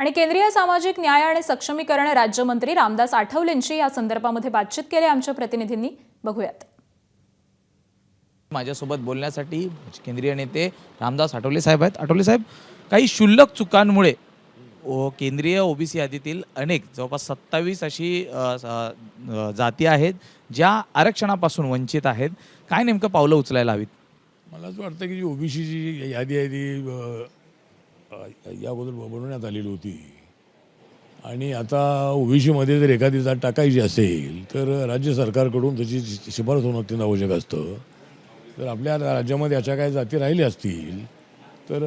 आणि केंद्रीय सामाजिक न्याय आणि सक्षमीकरण राज्यमंत्री रामदास आठवलेंशी या संदर्भामध्ये बातचीत केली आमच्या प्रतिनिधींनी। बघूयात। माझ्यासोबत बोलण्यासाठी केंद्रीय नेते रामदास आठवले साहेब आहेत। आठवले साहेब, काही क्षुल्लक चुकांमुळे केंद्रीय ओबीसी यादीतील अनेक जवळपास 27 अशी जाती आहेत ज्या आरक्षणापासून वंचित आहेत। काय नेमकं पावलं उचलायला हवीत? मला असं वाटतं की जी ओबीसीची यादी आहे ती याबद्दल बनवण्यात आलेली होती आणि आता ओबीसीमध्ये जर एखादी जात टाकायची असेल तर राज्य सरकारकडून त्याची शिफारस होणं अत्यंत आवश्यक असतं। जर आपल्या राज्यामध्ये अशा काही जाती राहिल्या असतील तर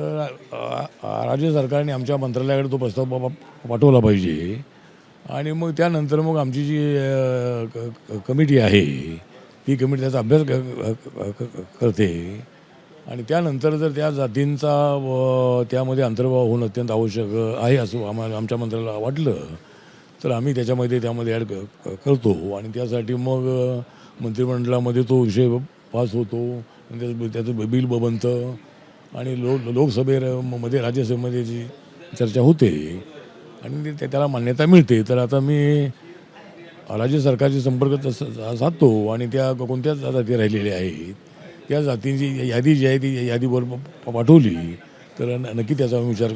राज्य सरकारने आमच्या मंत्रालयाकडे तो प्रस्ताव पाठवला पाहिजे आणि मग त्यानंतर मग आमची जी कमिटी आहे ती कमिटी त्याचा अभ्यास करते आणि त्यानंतर जर त्या जातींचा त्यामध्ये अंतर्भाव होणं अत्यंत आवश्यक आहे असं आमच्या मंत्र्याला वाटलं तर आम्ही त्यामध्ये ॲड करतो आणि त्यासाठी मग मंत्रिमंडळामध्ये तो विषय पास होतो, त्याचं बिल बनतं आणि लोकसभेमध्ये राज्यसभेमध्ये जी चर्चा होते आणि त्याला मान्यता मिळते। तर आता मी राज्य सरकारशी संपर्क साधतो आणि त्या कोणत्या जाती राहिलेल्या आहेत त्या जातींची यादी जी आहे ती यादीवर पाठवली तर नक्की त्याचा विचार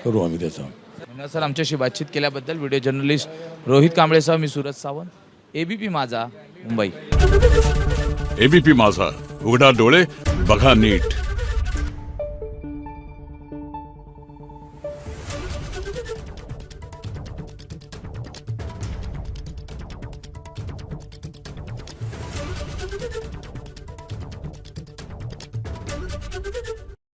करू आम्ही त्याचा। सर, आमच्याशी बातचीत केल्याबद्दल व्हिडिओ जर्नलिस्ट रोहित कांबळेसह मी सूरज सावंत, एबीपी माझा, मुंबई। एबीपी माझा, उघडा डोळे बघा नीट।